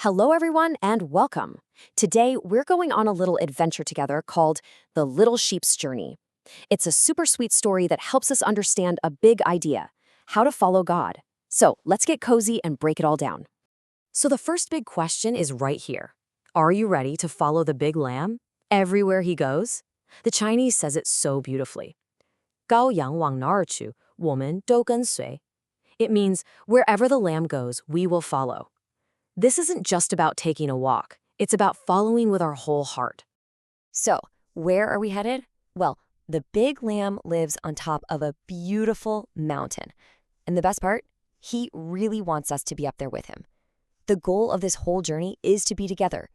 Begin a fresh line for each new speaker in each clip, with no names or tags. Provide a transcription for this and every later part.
Hello, everyone, and welcome. Today, we're going on a little adventure together called The Little Sheep's Journey. It's a super sweet story that helps us understand a big idea: how to follow God. So let's get cozy and break it all down. So, the first big question is right here. Are you ready to follow the big lamb everywhere he goes? The Chinese says it so beautifully. 羔羊往哪儿去，我们都跟随. It means wherever the lamb goes, we will follow. This isn't just about taking a walk. It's about following with our whole heart. So, where are we headed? Well, the big lamb lives on top of a beautiful mountain. And the best part? He really wants us to be up there with him. The goal of this whole journey is to be together.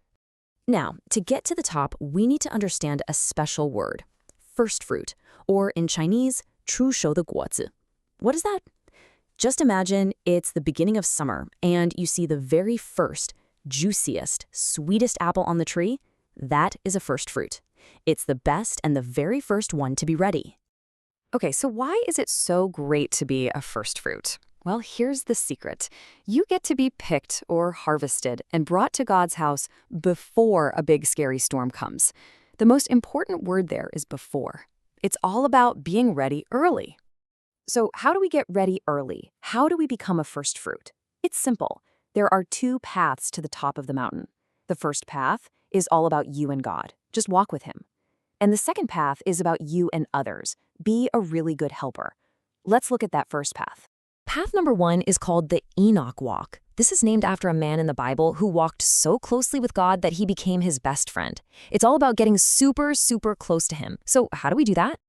Now, to get to the top, we need to understand a special word: first fruit, or in Chinese, 初熟的果子. What is that? Just imagine it's the beginning of summer and you see the very first, juiciest, sweetest apple on the tree. That is a first fruit. It's the best and the very first one to be ready. Okay, so why is it so great to be a first fruit? Well, here's the secret. You get to be picked or harvested and brought to God's house before a big scary storm comes. The most important word there is before. It's all about being ready early. So how do we get ready early? How do we become a first fruit? It's simple. There are two paths to the top of the mountain. The first path is all about you and God. Just walk with him. And the second path is about you and others. Be a really good helper. Let's look at that first path. Path number 1 is called the Enoch Walk. This is named after a man in the Bible who walked so closely with God that he became his best friend. It's all about getting super, super close to him. So how do we do that?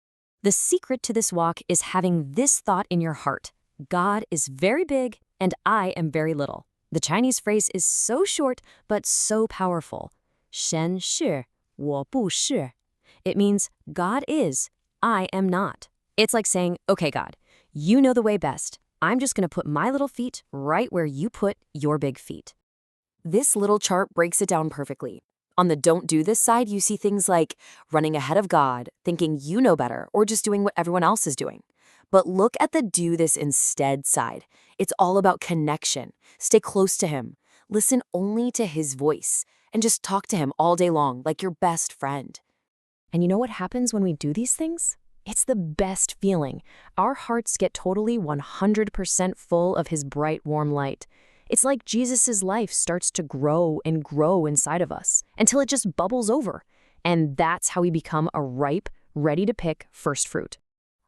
The secret to this walk is having this thought in your heart: God is very big and I am very little. The Chinese phrase is so short but so powerful. 神是，我不是. It means God is, I am not. It's like saying, okay, God, you know the way best. I'm just going to put my little feet right where you put your big feet. This little chart breaks it down perfectly. On the don't do this side, you see things like running ahead of God, thinking you know better, or just doing what everyone else is doing. But look at the do this instead side. It's all about connection. Stay close to him. Listen only to his voice, and just talk to him all day long like your best friend. And you know what happens when we do these things? It's the best feeling. Our hearts get totally 100% full of his bright, warm light. It's like Jesus' life starts to grow and grow inside of us until it just bubbles over. And that's how we become a ripe, ready-to-pick first fruit.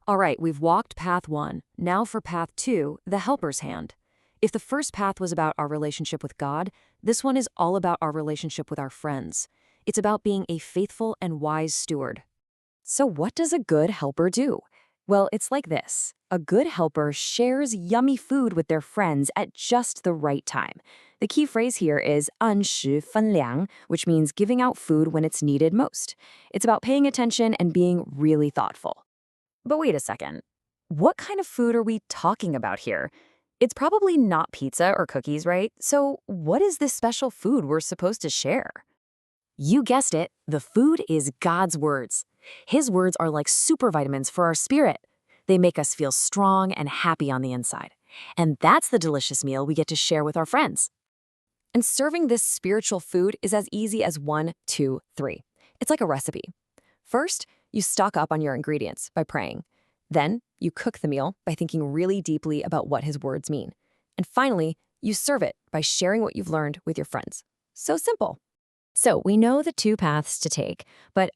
All right, we've walked path 1. Now for path 2, the helper's hand. If the first path was about our relationship with God, this one is all about our relationship with our friends. It's about being a faithful and wise steward. So what does a good helper do? Well, it's like this. A good helper shares yummy food with their friends at just the right time. The key phrase here is 按时分粮, which means giving out food when it's needed most. It's about paying attention and being really thoughtful. But wait a second. What kind of food are we talking about here? It's probably not pizza or cookies, right? So what is this special food we're supposed to share? You guessed it, the food is God's words. His words are like super vitamins for our spirit. They make us feel strong and happy on the inside. And that's the delicious meal we get to share with our friends. And serving this spiritual food is as easy as 1, 2, 3. It's like a recipe. First, you stock up on your ingredients by praying. Then, you cook the meal by thinking really deeply about what his words mean. And finally, you serve it by sharing what you've learned with your friends. So simple. So we know the two paths to take, but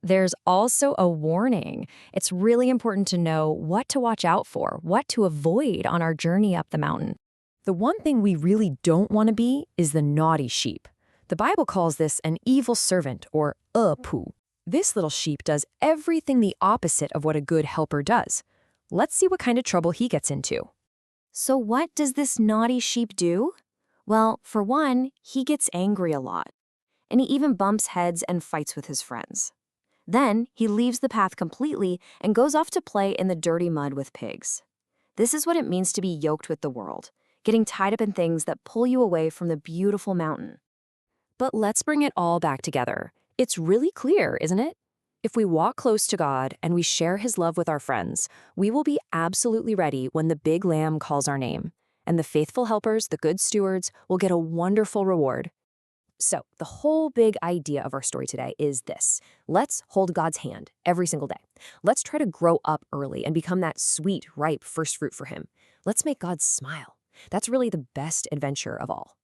there's also a warning. It's really important to know what to watch out for, what to avoid on our journey up the mountain. The one thing we really don't want to be is the naughty sheep. The Bible calls this an evil servant, or 恶仆. This little sheep does everything the opposite of what a good helper does. Let's see what kind of trouble he gets into. So what does this naughty sheep do? Well, for one, he gets angry a lot. And he even bumps heads and fights with his friends. Then, he leaves the path completely and goes off to play in the dirty mud with pigs. This is what it means to be yoked with the world, getting tied up in things that pull you away from the beautiful mountain. But let's bring it all back together. It's really clear, isn't it? If we walk close to God and we share his love with our friends, we will be absolutely ready when the big lamb calls our name. And the faithful helpers, the good stewards, will get a wonderful reward. So, the whole big idea of our story today is this. Let's hold God's hand every single day. Let's try to grow up early and become that sweet, ripe first fruit for Him. Let's make God smile. That's really the best adventure of all.